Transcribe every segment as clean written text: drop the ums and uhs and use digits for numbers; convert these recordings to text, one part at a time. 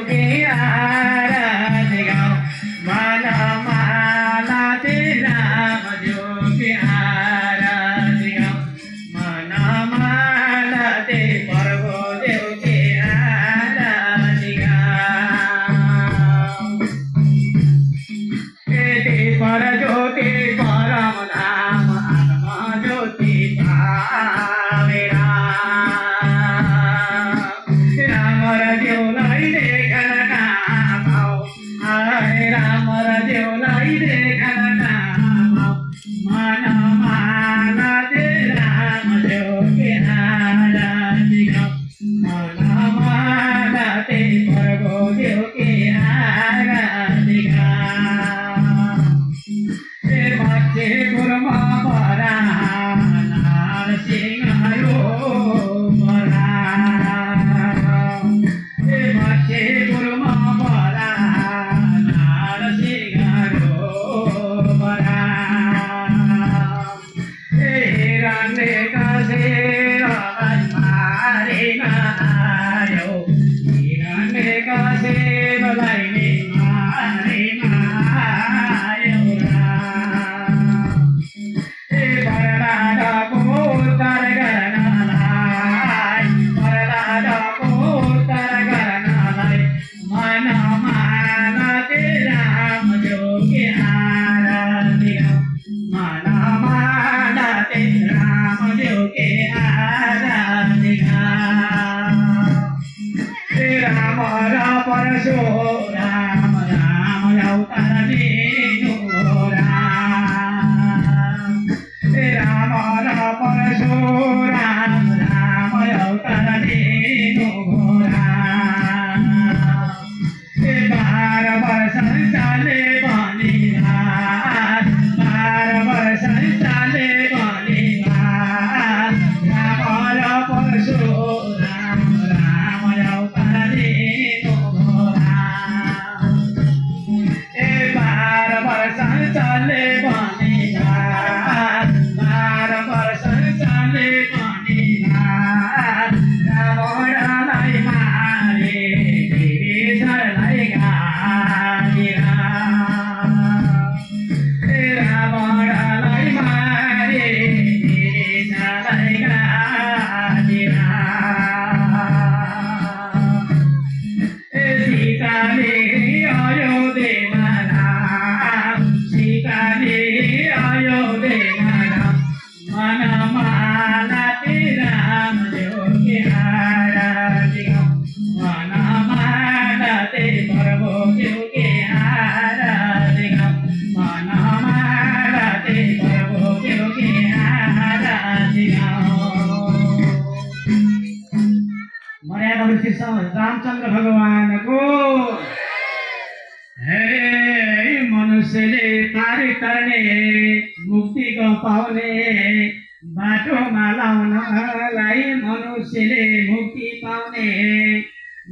के आरती गाऊं मनमाला ते राम जो के आरती गाऊं मनमाला ते प्रभु देव के आरती गाऊं पर ज्योति परम धाम आत्मा ज्योति पावे राम र देउलाई देखन नामाऊ राम र देउलाई देखन नामाऊ मनमाला ते राम देव के आरती गाऊं मनमाला ते प्रभु देव के आरती गाऊं बच्चे गुरमा बरा नार सिंहायो बरा बच्चे गुरमा बरा नार सिंहायो बरा रंगे कासे मारे मायो रंगे कासे बलाई मारे मायो राम राम अवतार लीनो राम परशुराम राम अवतार लीनो राम 12 वर्ष चाले बलिहार 12 वर्ष चाले बलिहार राम र परशुराम राम अवतार लीनो चले बनिहार 12 वर्ष चले बनिहार रावणलाई मारे विभीषणलाई गाली रावणलाई मारे विभीषणलाई गाली सीताले अयोध्येमा मनमाला ते राम देव के आरती गाऊं मनमाला ते प्रभु देव के आरती गाऊं मनमाला ते प्रभु देव के आरती गाऊं। मर्यादा श्री रामचंद्र भगवान को मनुष्यले पार गर्ने मुक्ति को पाउने बाटोमा लाउनलाई मनुष्यले मुक्ति पाउने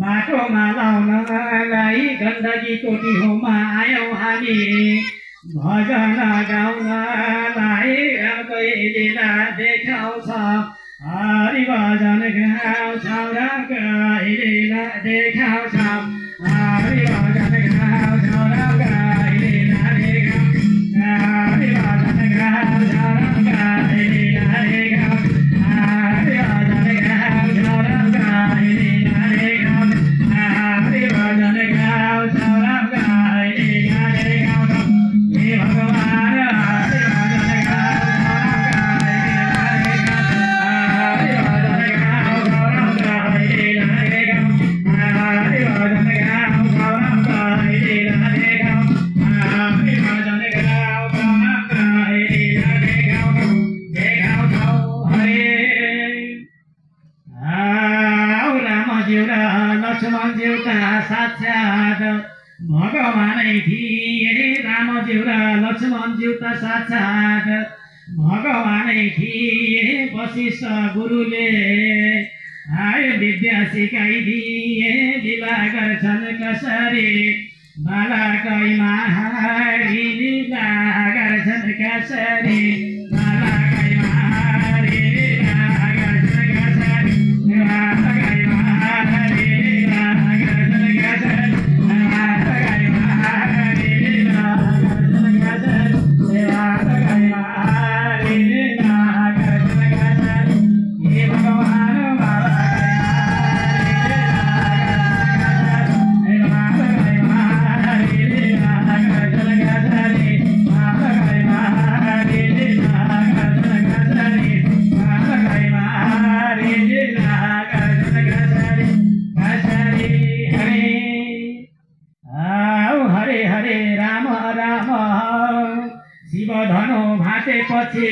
बाटोमा लाउनलाई गण्डकी कोठीमा आयौँ हामी भजन गाउनलाई रामकै लीला देखाउँछ हरि भजन गाउँछ रामकै लीला देखाउँछ हरि भजन गाउँछ रामकै लीला देखाउँछ हरि भजन गाउँछ रामकै लीला देखाउँछ हरि भजन गाउँछ रामकै लीला देखाउँछ हरि भजन गाउँछ रामकै लीला देखाउँछ हे भगवान हरि भजन गाउँछ रामकै लीला देखाउँछ हरि भजन गाउँछ रामकै लीला देखाउँछ हरि भजन गाउँछ रामकै लीला देखाउँछ देखाउँछ हरे रामज्यू र लक्ष्मणज्यूका साक्षात् भगवानै थिए रामज्यू र लक्ष्मणज्यूका साक्षात् भगवानै थिए वशिष्ठ गुरुले विद्या सिकाइदिए लीला गर्छन् कसरी बालकै महारी लीला गर्छन् कसरी बालकै महारी लीला गर्छन् कसरी बालकै महारी लीला गर्छन् कसरी हरे राम राम शिव धनु भाँचेपछि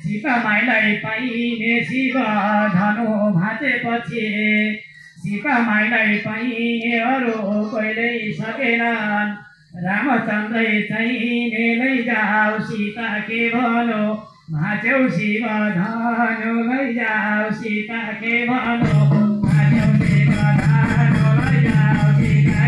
सीता माईलाई पाइने शिव धनु भाँचेपछि सीता माईलाई पाइने अरू कहिल्यै सकेनन् रामचन्द्रै चाहिने लैजाऊ सीता के भनो भाँच्यौ शिव धनु लैजाऊ सीता के भनो भाँच्यौ शिव धनु लैजाऊ सीता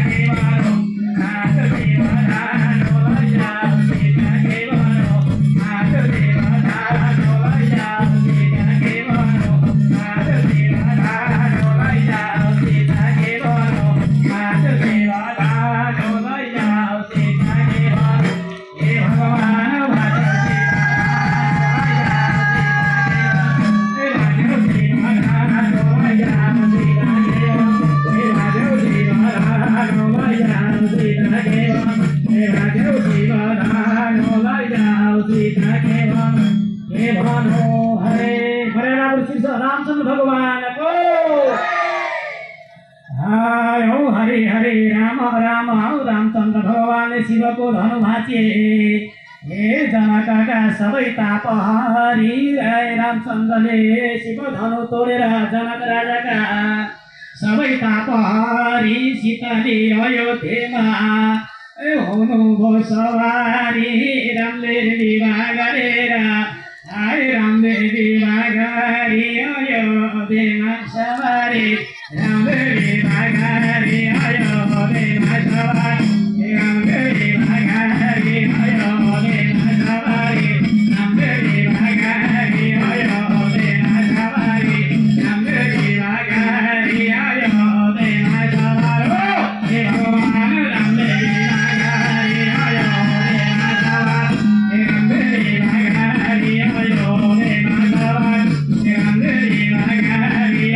के भनो भाँच्यौ शिव धनु लैजाऊ सीता के भनो भाँच्यौ शिव धनु लैजाऊ सीता के भनो भाँच्यौ शिव धनु लैजाऊ सीता के भनो भाँच्यौ शिव धनु लैजाऊ सीता के भनो हे भगवान रामचंद्र भगवान को हरे हरे राम राम रामचंद्र भगवान शिव को धनु भाँचे हे जनकका सबै ताप हरि रामचन्द्रले शिव धनु तोडेर जनक राजाका सबै ताप हरि सीताले अयोध्येमा हुनुभयो सवारी रामले विवाह गरेर रामले विवाह गरी अयोध्येमा सवारी रामले विवाह गरी अयोध्येमा सवारी रामले विवाह गरी अयोध्येमा सवारी रामले विवाह गरी अयोध्येमा सवारी रामले विवाह गरी अयोध्येमा सवारी हे भगवान रामले विवाह गरी अयोध्येमा सवारी रामले विवाह गरी अयोध्येमा सवारी रामले विवाह गरी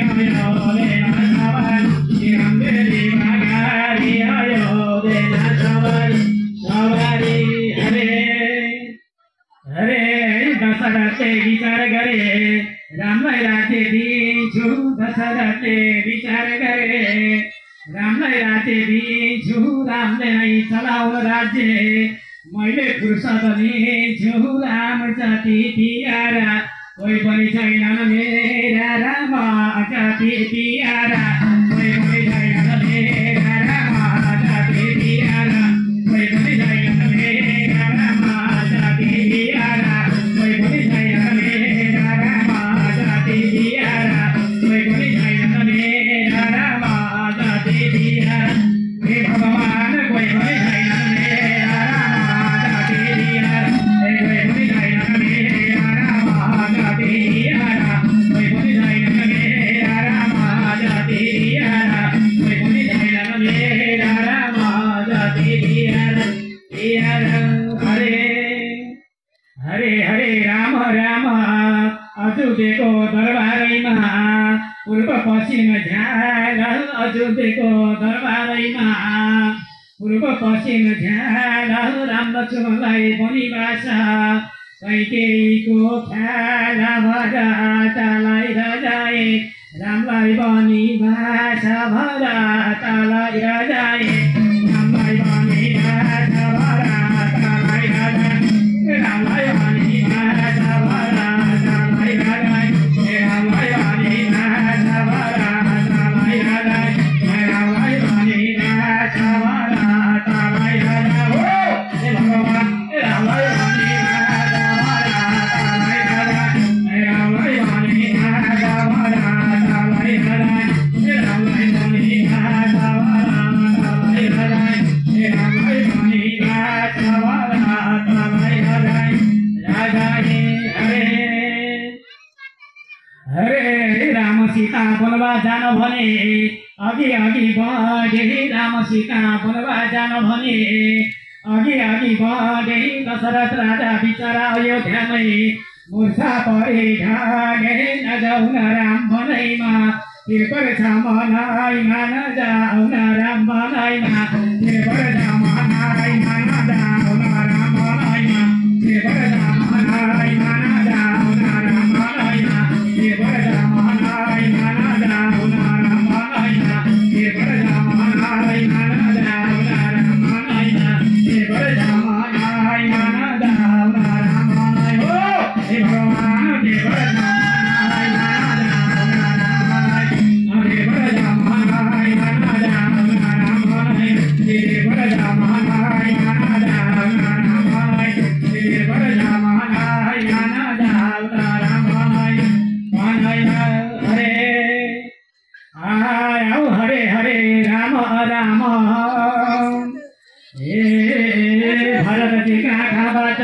अयोध्येमा सवारी रामले विवाह गरी अयोध्येमा सवारी सवारी हरे हरे दशरथले विचार गरे रामलाई राज्य दिन्छु दशरथले विचार गरे रामलाई राज्य दिन्छु रामले नै चलाउन राज्य मैले फुर्सद लिन्छु राम जति प्यारा कोही पनि छैनन् मेरा राम जति प्यारा कोही पनि छैनन् मेरा राम जति प्यारा कोही पनि छैनन् मेरा राम जति प्यारा कोही पनि छैनन् मेरा राम जति प्यारा कोही पनि छैनन् मेरा राम जति प्यारा हे भगवान कोही पनि छैनन् मेरा राम जति प्यारा कोही पनि छैनन् मेरा राम जति प्यारा कोही पनि छैनन् मेरा राम जति प्यारा कोही पनि छैनन् मेरा राम जति प्यारा प्यारा हरे हरे हरे राम राम अयोध्यको दरबारैमा पूर्व पश्चिम झ्याल अयोध्यको दरबारैमा पूर्व पश्चिम झ्याल राम लक्ष्मणलाई वनवास कैकेयीको ख्याल भरतलाई रजाए रामलाई वनवास भरतलाई रजाए रामलाई वनवास भरतलाई रजाए रामलाई वनवास भरतलाई रजाए रामलाई वनवास भरतलाई रजाए रामलाई वनवास भरतलाई रजाए हे भगवान रामलाई वनवास भरतलाई रजाए रामलाई वनवास भरतलाई रजाए रामलाई वनवास भरतलाई रजाए रामलाई वनवास भरतलाई रजाए राजाए हरे हरे राम सीता वनवास जान भने अघि अघि बढे राम सीता वनवास जान भने अघि अघि बढे दशरथ राजा बिचरा अयोध्यामै मूर्छा परे ढागे नजाऊ न राम बनैमा कृपा छ मनैमा नजाऊ न राम बनैमा कृपा छ मनैमा नजाऊ न राम बनैमा कृपा छ मनैमा नजाऊ न राम बनैमा कृपा छ मनैमा नजाऊ न राम बनैमा कृपा छ मनैमा नजाऊ न राम बनैमा राम भरतजीका आँखाबाट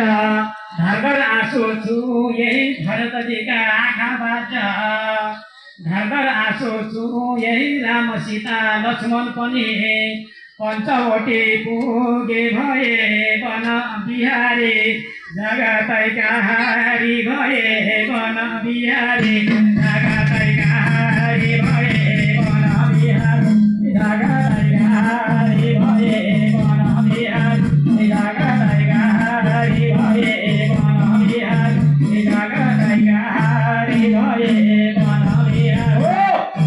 धरधर आँसु छुए भरतजीका आँखाबाट धरधर आँसु छुए राम सीता लक्ष्मण पनि पञ्चवटी पुगे भए वन बिहारी जगतैका हारी भए वन बिहारी जगतैका हारी भए वन बिहारी जगतैका हारी भए वन बिहारी जगतैका हारी भए वन बिहारी जगतैका हारी भए वन बिहारी हो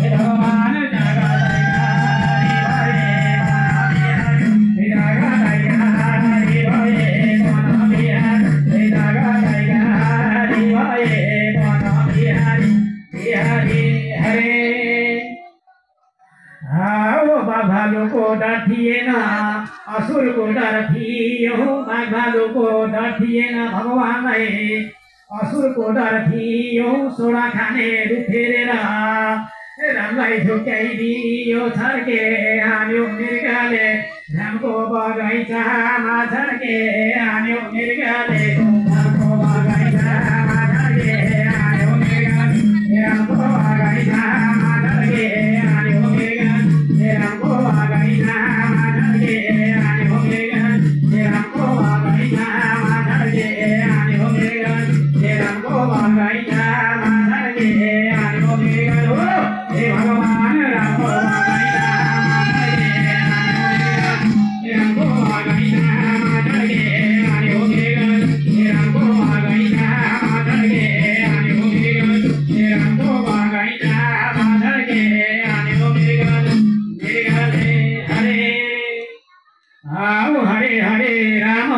भगवान भालुको डर थिएन असुरको डर थियो बाघ भालुको डर थिएन भगवानलाई असुरको डर थियो सोडा खाने रुफेरेर रामलाई झुक्याइदियो छर्के हान्यो मृगले रामको बगैँचामा छर्के हान्यो मृगले रामको बगैँचामा छर्के हान्यो मृगले रामको बगैँचामा छर्के हान्यो मृगले रामको बगैँचामा छर्के हान्यो मृगले रामको बगैँचामा छर्के हान्यो मृगले रामको बगैँचामा छर्के हान्यो मृगले हो हे भगवान रामको बगैँचामा छर्के हान्यो मृगले रामको बगैँचामा छर्के हान्यो मृगले रामको बगैँचामा छर्के हान्यो मृगले आओ हरे हरे राम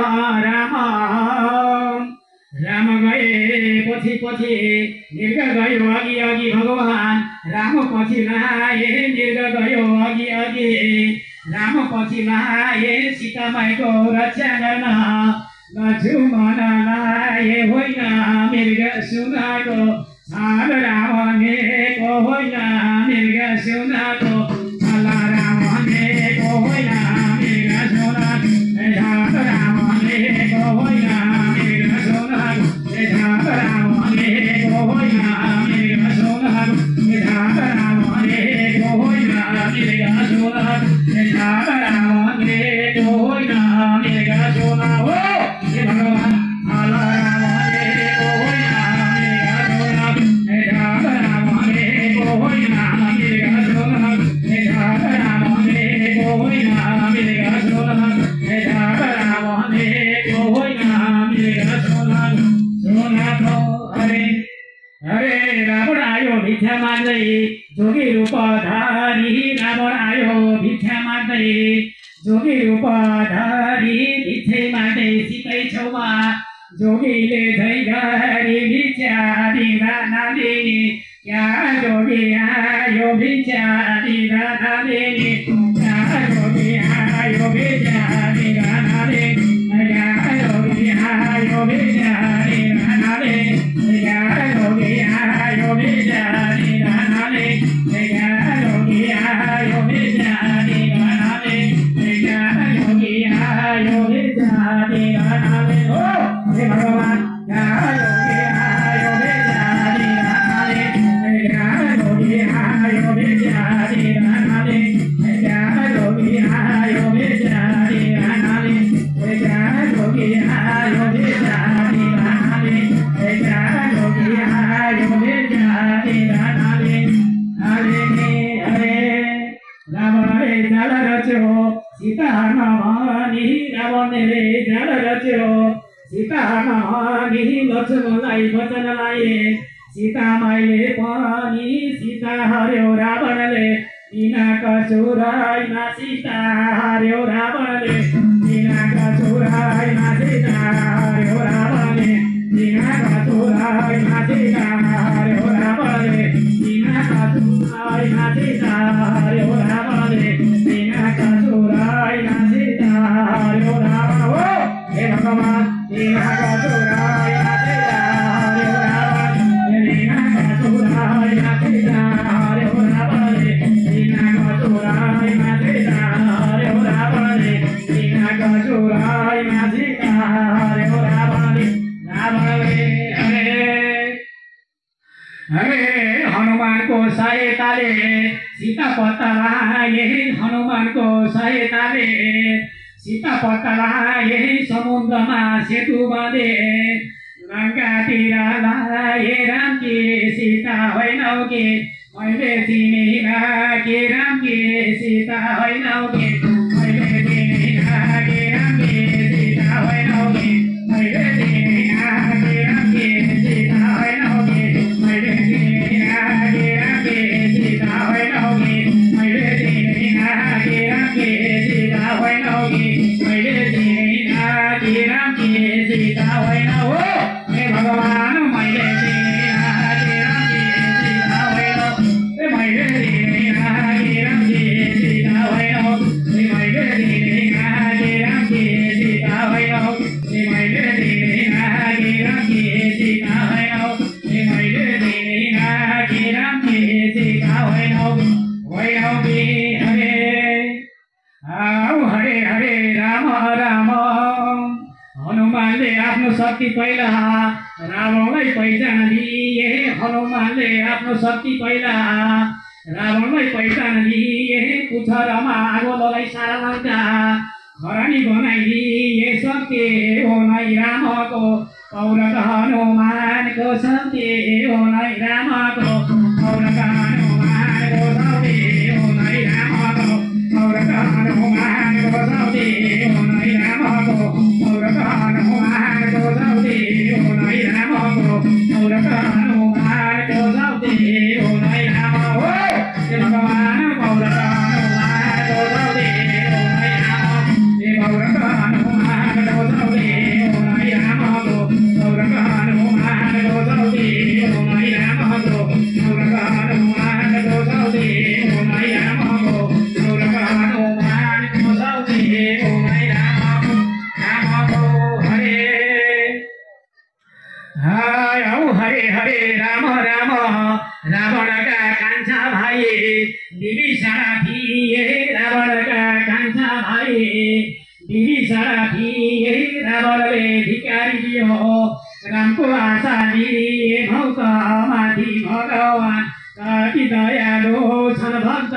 राम राम गए पछि पछि मृग गयो अघि अघि भगवान राम पछि लाए मृग गयो अघि अघि राम पछि लाए सीता माईको रक्षा गर्न लक्ष्मण लाए होइन मृग सुनाको छाल रावणको होइन मृग सुनाको छाल रावणको होइन मृग सुनाको छाल रावणको होइन मृग सुनाको छाल रावणको होइन मृग सुनाको छाल रावणको होइन मृग सुनाको छाल रावणको होइन मृग सुनाको हे भगवान छाल रावणको होइन हरे रावण आयो भिक्षा माग्दै जोगी रूपधारी रावण आयो भिक्षा माग्दै जोगी रूपधारी भिक्षै माग्दै सीतै छेउमा जोगीले झै गरी भिक्षा दिँदा नालिनी क्या जोगी आयो भिक्षा दिँदा नालिनी क्या जोगी आयो भिक्षा दिँदा नालिनी क्या जोगी आयो भिक्षा दिँदा नालिनी क्या जोगी आयो भिक्षा दिँदा नालिनी क्या जोगी आयो भिक्षा दिँदा नालिनी क्या जोगी आयो भिक्षा दिँदा नालिनी हो हे भगवान क्या जोगी आयो भिक्षा दिँदा नालिनी क्या जोगी आयो भिक्षा दिँदा नालिनी क्या जोगी आयो भिक्षा दिँदा नालिनी क्या जोगी आयो भिक्षा दिँदा नालिनी क्या जोगी आयो भिक्षा दिँदा नालिनी हरे हरे रावणले जाल रच्यो सीता नभनी रावणले जाल रच्यो सीता नभनी लक्ष्मणलाई वचन लाए सीता माईले पनि सीता हर्यो रावणले बिना कसुरैमा सीता हर्यो रावणले बिना कसुरैमा सीता हर्यो रावणले बिना कसुरैमा सीता हर्यो रावणले बिना कसुरैमा सीता हर्यो रावणले बिना कसुरैमा सीता हर्यो रावण हो हे भगवान बिना कसुरैमा सीता हर्यो रावण बिना कसुरैमा सीता हर्यो रावणले बिना कसुरैमा सीता हनुमानको सहायताले सीता पत्ता लाए हनुमानको सहायताले सीता पत्ता लाए समुद्रमा सेतु बाँधे लङ्कातिर लाए राम के सीता होइनौ के मैले चिनिन के राम के सीता होइनौ के मैले चिनिन के राम के सीता होइनौ के मैले चिनिन के राम के सीता होइनौ के मैले चिनिन के राम के सीता होइनौ के मैले चिनिन के राम के सीता होइनौ के मैले चिनिन के राम के सीता होइनौ हे भगवान मैले चिनिन के राम के सीता होइनौ मैले चिनिन के राम के सीता होइनौ मैले चिनिन के राम के सीता होइनौ मैले चिनिन के राम के सीता होइनौ मैले चिनिन के राम के सीता होइनौ होइनौ के हरे हरे हरे राम राम हनुमानले आफ्नो शक्ति पहिला रावणलाई पहिचान दिए हनुमानले आफ्नो शक्ति पहिला रावणलाई पहिचान दिए पुच्छरमा आगो लगाई सारा लङ्का खरानी बनाइदिए शक्ति हो नै रामको पौरख हनुमानको शक्ति हो नै रामको पौरख हनुमानको शक्ति हो नै रामको पौरख हनुमानको शक्ति हो नै रामको पौरख हनुमानको शक्ति हो नै रामको पौरख हनुमानको शक्ति हो नै राम हो हे भगवान पौरख हनुमानको शक्ति हो नै राम हे पौरख हनुमानको शक्ति हो नै रामको पौरख हनुमानको शक्ति हो नै रामको पौरख हनुमानको शक्ति हो नै रामको पौरख हनुमानको शक्ति हो नै रामको हरे हरे हरे राम राम रावणका कान्छा भाइ विभीषण थिए रावणका कान्छा भाइ विभीषण थिए रावणले धिक्कारिदियो रामको आशा दिए भक्त माथि भगवान कति दयालु छन् भक्त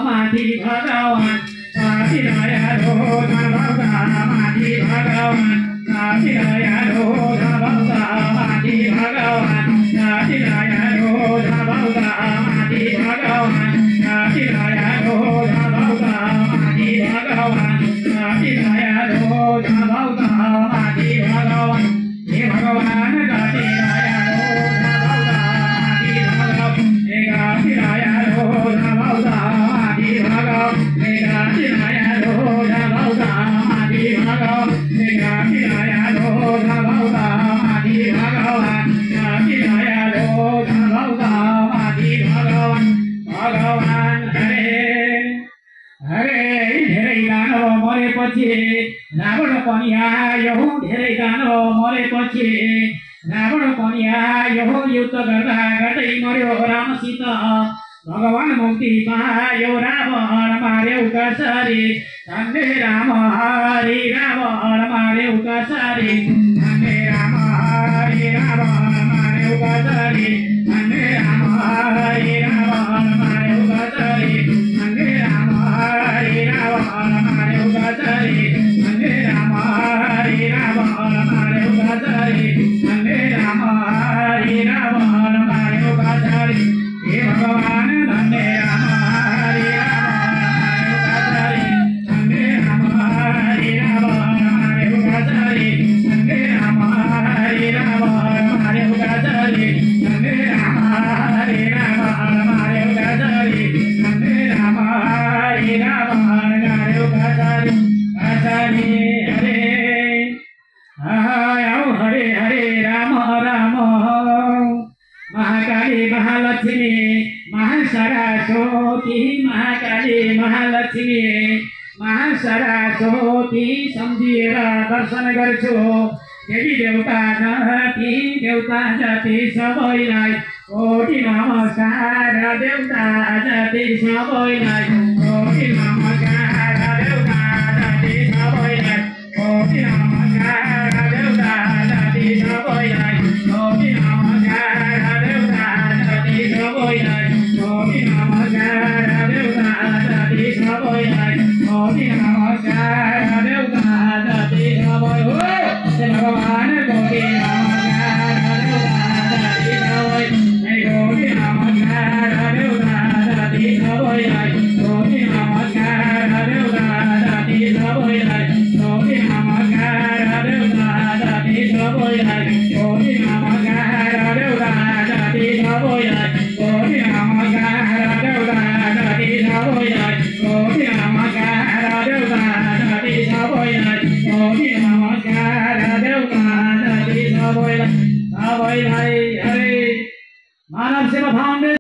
माथि भगवान कति दयालु छन् भक्त माथि भगवान कति दयालु छन् भक्त माथि भगवान कति दयालु छन् भक्त माथि भगवान कति दयालु छन् भक्त माथि भगवान कति दयालु छन् भक्त माथि भगवान हे भगवान कति दयालु छन् भक्त माथि भगवान हे कति दयालु छन् भक्त माथि भगवान हे कति दयालु छन् भक्त माथि भगवान हे कति दयालु छन् भक्त माथि भगवान कति दयालु छन् भक्त माथि भगवान भगवान हरे हरे धेरै दानव मरेपछि रावण पनि आयो धेरै दानव मरेपछि रावण पनि आयो युद्ध गर्दा गर्दै मर्यो रामसित भगवान मुक्ति पायो रावण मार्यो कसरी धन्य राम हरि रावण मार्यो कसरी धन्य राम हरि रावण मार्यो कसरी धन्य राम हरि रावण मार्यो कसरी धन्य राम हरि रावण मार्यो कसरी धन्य राम हरि रावण मार्यो कसरी धन्य राम हरि रावण मार्यो कसरी हे भगवान धन्य राम हरि रावण मार्यो कसरी धन्य राम हरि रावण मार्यो कसरी धन्य राम हरि रावण मार्यो कसरी धन्य राम हरि रावण मार्यो कसरी कसरी हरे हरे हरे राम राम महाकाली महालक्ष्मी महासरस्वती महाकाली महालक्ष्मी महासरस्वती सम्झिएर दर्शन गर्छु देवी देवता जाति सबैलाई कोटि नमस्कार देवता जाति सबैलाई कोटि नमस्कार